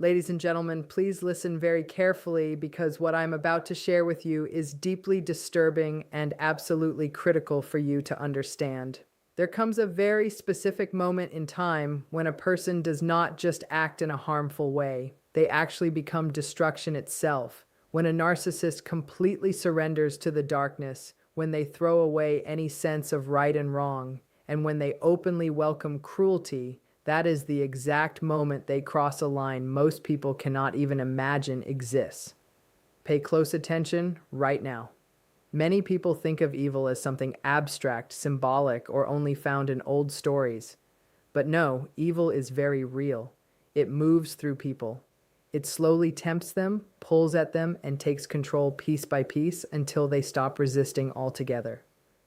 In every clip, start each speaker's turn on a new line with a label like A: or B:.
A: Ladies and gentlemen, please listen very carefully because what I'm about to share with you is deeply disturbing and absolutely critical for you to understand. There comes a very specific moment in time when a person does not just act in a harmful way, they actually become destruction itself. When a narcissist completely surrenders to the darkness, when they throw away any sense of right and wrong, and when they openly welcome cruelty, that is the exact moment they cross a line most people cannot even imagine exists. Pay close attention right now. Many people think of evil as something abstract, symbolic, or only found in old stories. But no, evil is very real. It moves through people. It slowly tempts them, pulls at them, and takes control piece by piece until they stop resisting altogether.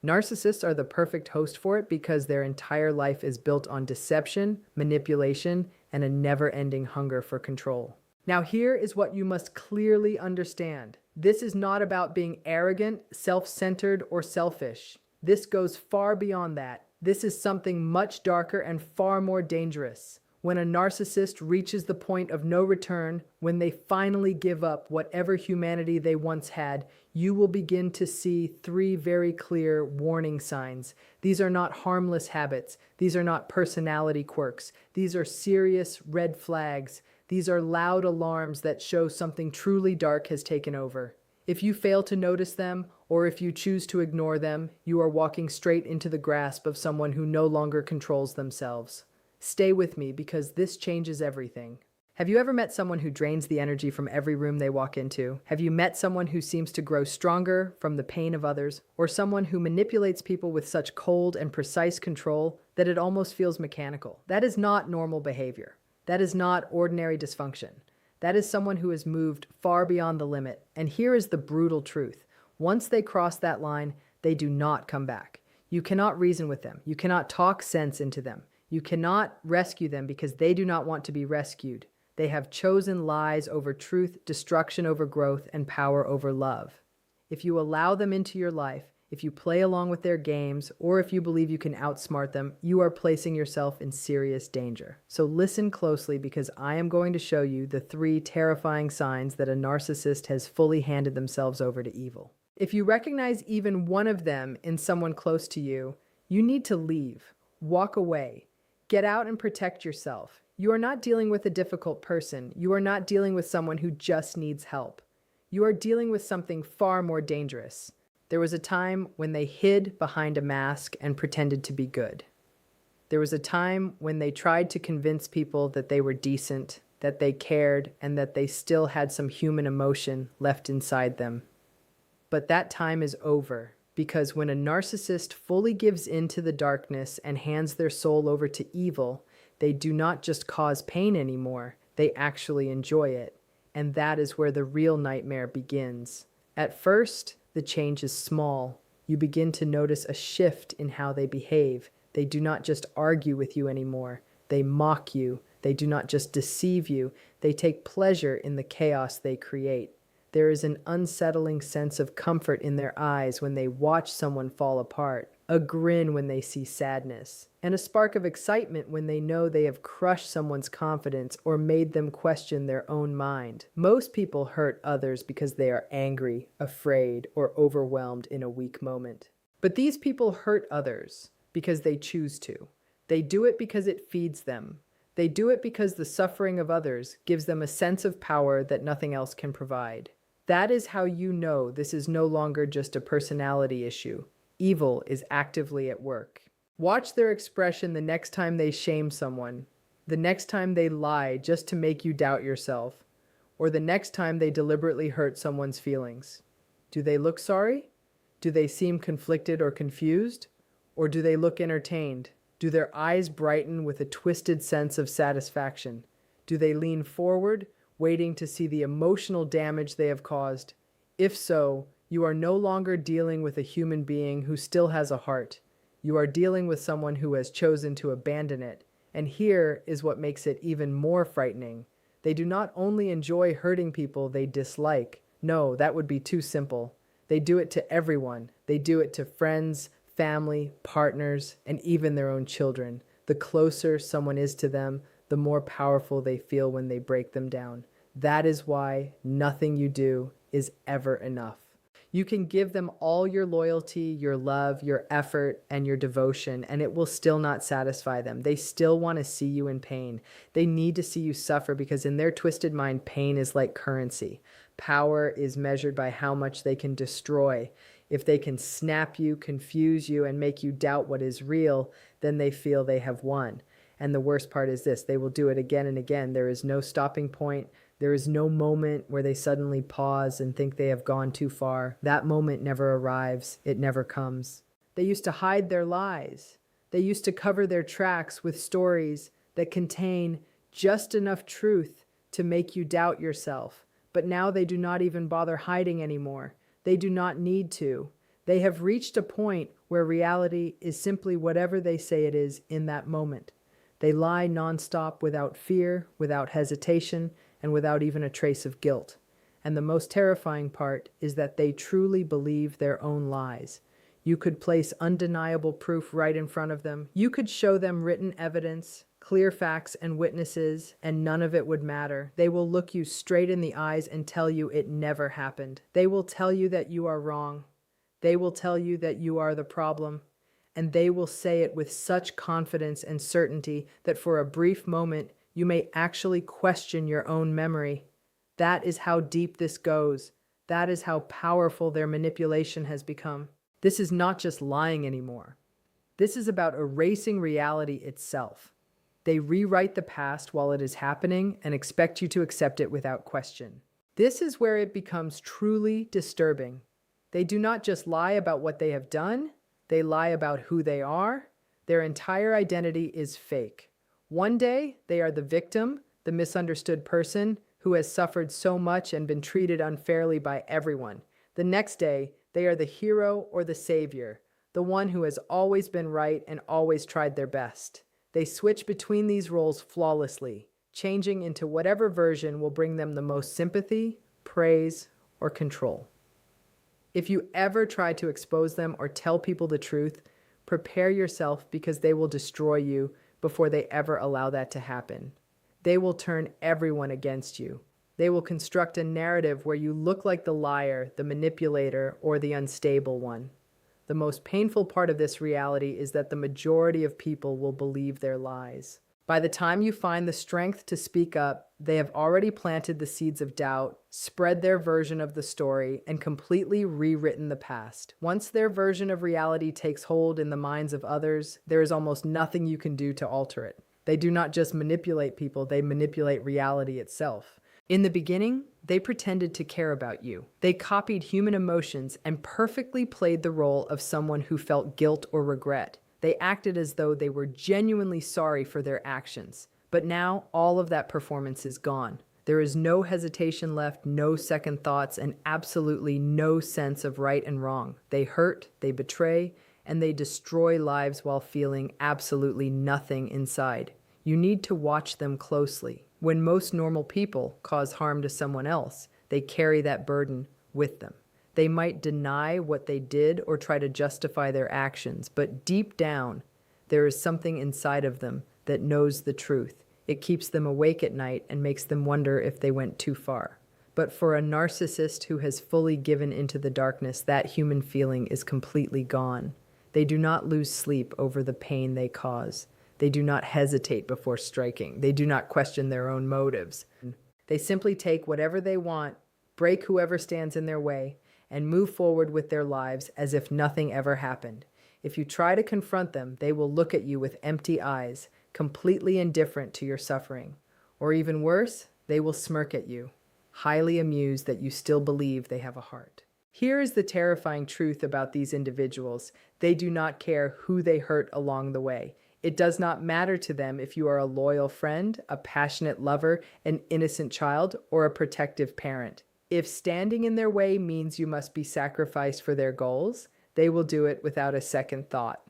A: Narcissists are the perfect host for it because their entire life is built on deception, manipulation, and a never-ending hunger for control. Now here is what you must clearly understand. This is not about being arrogant, self-centered, or selfish. This goes far beyond that. This is something much darker and far more dangerous. When a narcissist reaches the point of no return, when they finally give up whatever humanity they once had, you will begin to see three very clear warning signs. These are not harmless habits. These are not personality quirks. These are serious red flags. These are loud alarms that show something truly dark has taken over. If you fail to notice them, or if you choose to ignore them, you are walking straight into the grasp of someone who no longer controls themselves. Stay with me because this changes everything. Have you ever met someone who drains the energy from every room they walk into? Have you met someone who seems to grow stronger from the pain of others? Or someone who manipulates people with such cold and precise control that it almost feels mechanical? That is not normal behavior. That is not ordinary dysfunction. That is someone who has moved far beyond the limit. And here is the brutal truth. Once they cross that line, they do not come back. You cannot reason with them. You cannot talk sense into them. You cannot rescue them because they do not want to be rescued. They have chosen lies over truth, destruction over growth, and power over love. If you allow them into your life, if you play along with their games, or if you believe you can outsmart them, you are placing yourself in serious danger. So listen closely because I am going to show you the three terrifying signs that a narcissist has fully handed themselves over to evil. If you recognize even one of them in someone close to you, you need to leave, walk away. Get out and protect yourself. You are not dealing with a difficult person. You are not dealing with someone who just needs help. You are dealing with something far more dangerous. There was a time when they hid behind a mask and pretended to be good. There was a time when they tried to convince people that they were decent, that they cared, and that they still had some human emotion left inside them. But that time is over. Because when a narcissist fully gives in to the darkness and hands their soul over to evil, they do not just cause pain anymore, they actually enjoy it. And that is where the real nightmare begins. At first, the change is small. You begin to notice a shift in how they behave. They do not just argue with you anymore. They mock you. They do not just deceive you. They take pleasure in the chaos they create. There is an unsettling sense of comfort in their eyes when they watch someone fall apart, a grin when they see sadness, and a spark of excitement when they know they have crushed someone's confidence or made them question their own mind. Most people hurt others because they are angry, afraid, or overwhelmed in a weak moment. But these people hurt others because they choose to. They do it because it feeds them. They do it because the suffering of others gives them a sense of power that nothing else can provide. That is how you know this is no longer just a personality issue. Evil is actively at work. Watch their expression the next time they shame someone, the next time they lie just to make you doubt yourself, or the next time they deliberately hurt someone's feelings. Do they look sorry? Do they seem conflicted or confused? Or do they look entertained? Do their eyes brighten with a twisted sense of satisfaction? Do they lean forward, waiting to see the emotional damage they have caused? If so, you are no longer dealing with a human being who still has a heart. You are dealing with someone who has chosen to abandon it. And here is what makes it even more frightening. They do not only enjoy hurting people they dislike. No, that would be too simple. They do it to everyone. They do it to friends, family, partners, and even their own children. The closer someone is to them, the the more powerful they feel when they break them down. That is why nothing you do is ever enough. You can give them all your loyalty, your love, your effort, and your devotion, and it will still not satisfy them. They still want to see you in pain. They need to see you suffer because in their twisted mind, pain is like currency. Power is measured by how much they can destroy. If they can snap you, confuse you, and make you doubt what is real, then they feel they have won. And the worst part is this: they will do it again and again. There is no stopping point. There is no moment where they suddenly pause and think they have gone too far. That moment never arrives. It never comes. They used to hide their lies. They used to cover their tracks with stories that contain just enough truth to make you doubt yourself. But now they do not even bother hiding anymore. They do not need to. They have reached a point where reality is simply whatever they say it is in that moment. They lie nonstop without fear, without hesitation, and without even a trace of guilt. And the most terrifying part is that they truly believe their own lies. You could place undeniable proof right in front of them. You could show them written evidence, clear facts and witnesses, and none of it would matter. They will look you straight in the eyes and tell you it never happened. They will tell you that you are wrong. They will tell you that you are the problem. And they will say it with such confidence and certainty that for a brief moment, you may actually question your own memory. That is how deep this goes. That is how powerful their manipulation has become. This is not just lying anymore. This is about erasing reality itself. They rewrite the past while it is happening and expect you to accept it without question. This is where it becomes truly disturbing. They do not just lie about what they have done, they lie about who they are. Their entire identity is fake. One day, they are the victim, the misunderstood person who has suffered so much and been treated unfairly by everyone. The next day, they are the hero or the savior, the one who has always been right and always tried their best. They switch between these roles flawlessly, changing into whatever version will bring them the most sympathy, praise, or control. If you ever try to expose them or tell people the truth, prepare yourself because they will destroy you before they ever allow that to happen. They will turn everyone against you. They will construct a narrative where you look like the liar, the manipulator, or the unstable one. The most painful part of this reality is that the majority of people will believe their lies. By the time you find the strength to speak up, they have already planted the seeds of doubt, spread their version of the story, and completely rewritten the past. Once their version of reality takes hold in the minds of others, there is almost nothing you can do to alter it. They do not just manipulate people, they manipulate reality itself. In the beginning, they pretended to care about you. They copied human emotions and perfectly played the role of someone who felt guilt or regret. They acted as though they were genuinely sorry for their actions. But now, all of that performance is gone. There is no hesitation left, no second thoughts, and absolutely no sense of right and wrong. They hurt, they betray, and they destroy lives while feeling absolutely nothing inside. You need to watch them closely. When most normal people cause harm to someone else, they carry that burden with them. They might deny what they did or try to justify their actions, but deep down, there is something inside of them that knows the truth. It keeps them awake at night and makes them wonder if they went too far. But for a narcissist who has fully given into the darkness, that human feeling is completely gone. They do not lose sleep over the pain they cause. They do not hesitate before striking. They do not question their own motives. They simply take whatever they want, break whoever stands in their way, and move forward with their lives as if nothing ever happened. If you try to confront them, they will look at you with empty eyes, completely indifferent to your suffering. Or even worse, they will smirk at you, highly amused that you still believe they have a heart. Here is the terrifying truth about these individuals. They do not care who they hurt along the way. It does not matter to them if you are a loyal friend, a passionate lover, an innocent child, or a protective parent. If standing in their way means you must be sacrificed for their goals, they will do it without a second thought.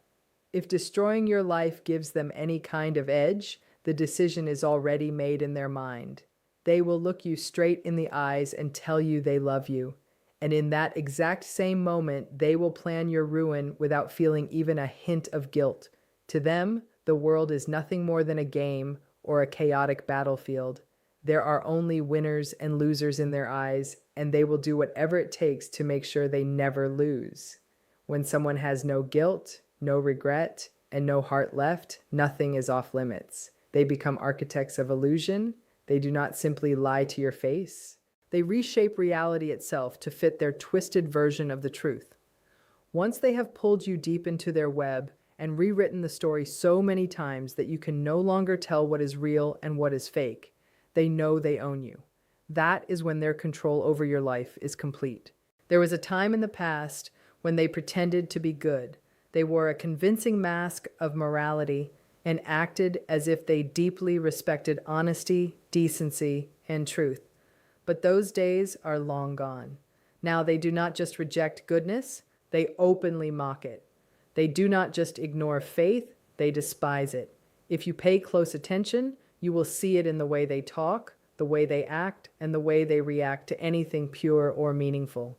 A: If destroying your life gives them any kind of edge, the decision is already made in their mind. They will look you straight in the eyes and tell you they love you. And in that exact same moment, they will plan your ruin without feeling even a hint of guilt. To them, the world is nothing more than a game or a chaotic battlefield. There are only winners and losers in their eyes, and they will do whatever it takes to make sure they never lose. When someone has no guilt, no regret, and no heart left, nothing is off limits. They become architects of illusion. They do not simply lie to your face. They reshape reality itself to fit their twisted version of the truth. Once they have pulled you deep into their web and rewritten the story so many times that you can no longer tell what is real and what is fake, they know they own you. That is when their control over your life is complete. There was a time in the past when they pretended to be good. They wore a convincing mask of morality and acted as if they deeply respected honesty, decency, and truth. But those days are long gone. Now they do not just reject goodness, they openly mock it. They do not just ignore faith, they despise it. If you pay close attention, you will see it in the way they talk, the way they act, and the way they react to anything pure or meaningful.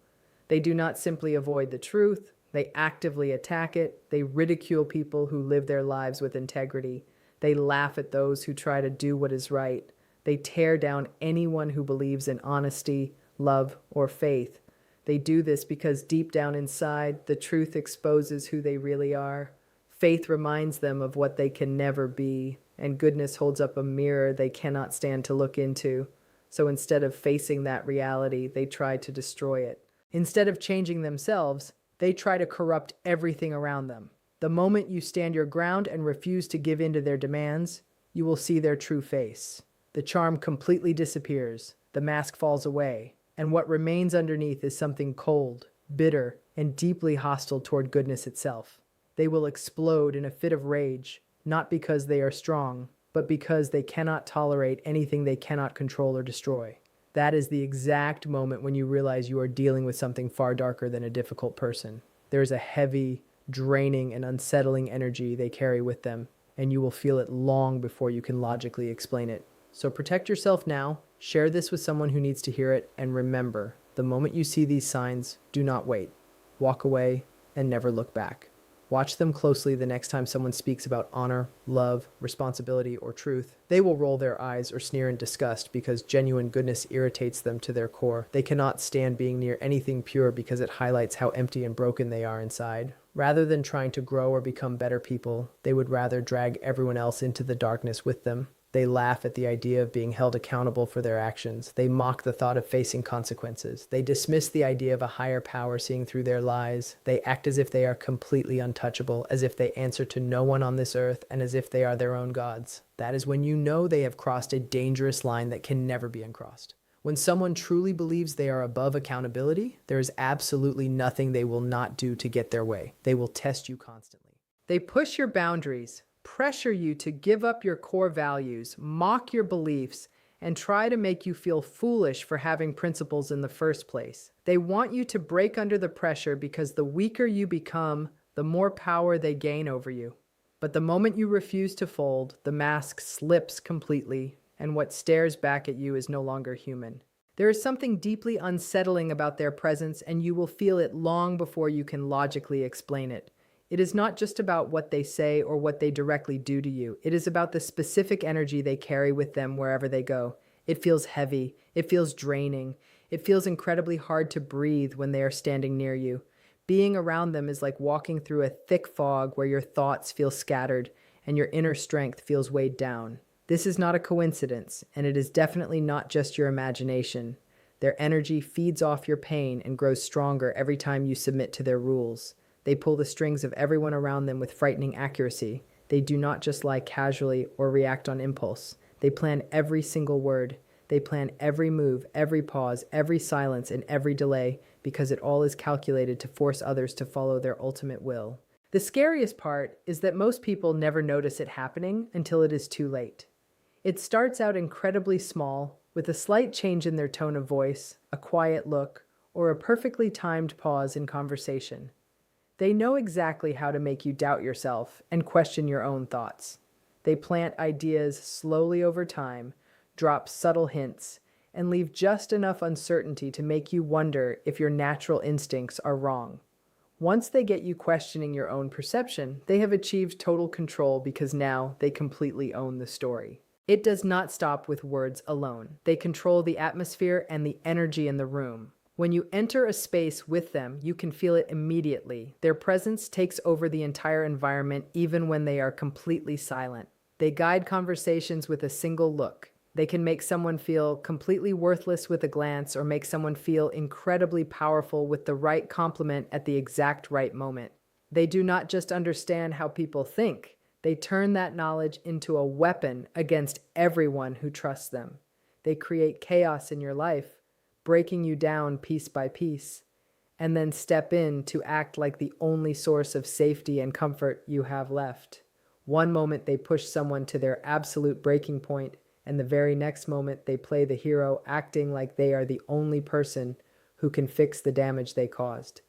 A: They do not simply avoid the truth, they actively attack it. They ridicule people who live their lives with integrity. They laugh at those who try to do what is right. They tear down anyone who believes in honesty, love, or faith. They do this because deep down inside, the truth exposes who they really are. Faith reminds them of what they can never be, and goodness holds up a mirror they cannot stand to look into. So instead of facing that reality, they try to destroy it. Instead of changing themselves, they try to corrupt everything around them. The moment you stand your ground and refuse to give in to their demands, you will see their true face. The charm completely disappears, the mask falls away, and what remains underneath is something cold, bitter, and deeply hostile toward goodness itself. They will explode in a fit of rage, not because they are strong, but because they cannot tolerate anything they cannot control or destroy. That is the exact moment when you realize you are dealing with something far darker than a difficult person. There is a heavy, draining, and unsettling energy they carry with them, and you will feel it long before you can logically explain it. So protect yourself now, share this with someone who needs to hear it, and remember, the moment you see these signs, do not wait. Walk away and never look back. Watch them closely the next time someone speaks about honor, love, responsibility, or truth. They will roll their eyes or sneer in disgust because genuine goodness irritates them to their core. They cannot stand being near anything pure because it highlights how empty and broken they are inside. Rather than trying to grow or become better people, they would rather drag everyone else into the darkness with them. They laugh at the idea of being held accountable for their actions. They mock the thought of facing consequences. They dismiss the idea of a higher power seeing through their lies. They act as if they are completely untouchable, as if they answer to no one on this earth, and as if they are their own gods. That is when you know they have crossed a dangerous line that can never be uncrossed. When someone truly believes they are above accountability, there is absolutely nothing they will not do to get their way. They will test you constantly. They push your boundaries, pressure you to give up your core values, mock your beliefs, and try to make you feel foolish for having principles in the first place. They want you to break under the pressure because the weaker you become, the more power they gain over you. But the moment you refuse to fold, the mask slips completely, and what stares back at you is no longer human. There is something deeply unsettling about their presence, and you will feel it long before you can logically explain it. It is not just about what they say or what they directly do to you. It is about the specific energy they carry with them wherever they go. It feels heavy. It feels draining. It feels incredibly hard to breathe when they are standing near you. Being around them is like walking through a thick fog where your thoughts feel scattered and your inner strength feels weighed down. This is not a coincidence, and it is definitely not just your imagination. Their energy feeds off your pain and grows stronger every time you submit to their rules. They pull the strings of everyone around them with frightening accuracy. They do not just lie casually or react on impulse. They plan every single word. They plan every move, every pause, every silence, and every delay because it all is calculated to force others to follow their ultimate will. The scariest part is that most people never notice it happening until it is too late. It starts out incredibly small, with a slight change in their tone of voice, a quiet look, or a perfectly timed pause in conversation. They know exactly how to make you doubt yourself and question your own thoughts. They plant ideas slowly over time, drop subtle hints, and leave just enough uncertainty to make you wonder if your natural instincts are wrong. Once they get you questioning your own perception, they have achieved total control because now they completely own the story. It does not stop with words alone. They control the atmosphere and the energy in the room. When you enter a space with them, you can feel it immediately. Their presence takes over the entire environment even when they are completely silent. They guide conversations with a single look. They can make someone feel completely worthless with a glance or make someone feel incredibly powerful with the right compliment at the exact right moment. They do not just understand how people think, they turn that knowledge into a weapon against everyone who trusts them. They create chaos in your life, breaking you down piece by piece, and then step in to act like the only source of safety and comfort you have left. One moment they push someone to their absolute breaking point, and the very next moment they play the hero, acting like they are the only person who can fix the damage they caused.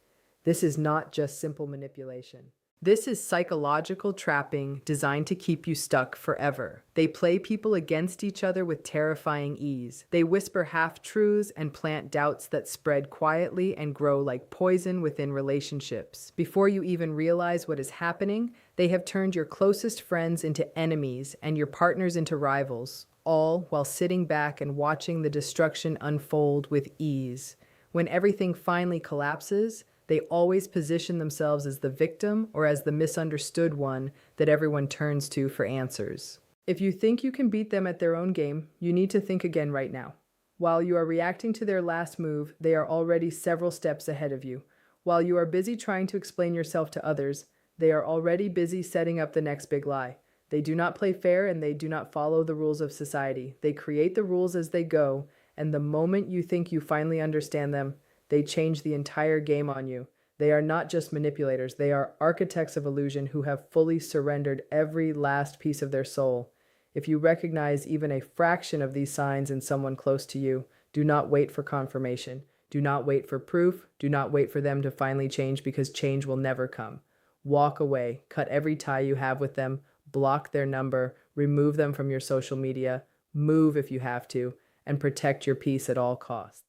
A: This is not just simple manipulation. This is psychological trapping designed to keep you stuck forever. They play people against each other with terrifying ease. They whisper half-truths and plant doubts that spread quietly and grow like poison within relationships. Before you even realize what is happening, they have turned your closest friends into enemies and your partners into rivals, all while sitting back and watching the destruction unfold with ease. When everything finally collapses, they always position themselves as the victim or as the misunderstood one that everyone turns to for answers. If you think you can beat them at their own game, you need to think again right now. While you are reacting to their last move, they are already several steps ahead of you. While you are busy trying to explain yourself to others, they are already busy setting up the next big lie. They do not play fair and they do not follow the rules of society. They create the rules as they go, and the moment you think you finally understand them, they change the entire game on you. They are not just manipulators, they are architects of illusion who have fully surrendered every last piece of their soul. If you recognize even a fraction of these signs in someone close to you, do not wait for confirmation. Do not wait for proof. Do not wait for them to finally change because change will never come. Walk away, cut every tie you have with them, block their number, remove them from your social media, move if you have to, and protect your peace at all costs.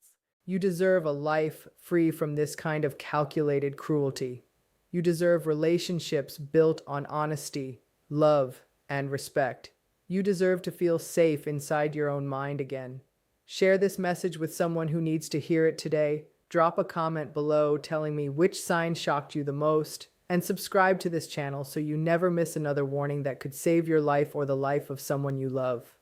A: You deserve a life free from this kind of calculated cruelty. You deserve relationships built on honesty, love, and respect. You deserve to feel safe inside your own mind again. Share this message with someone who needs to hear it today. Drop a comment below telling me which sign shocked you the most, and subscribe to this channel so you never miss another warning that could save your life or the life of someone you love.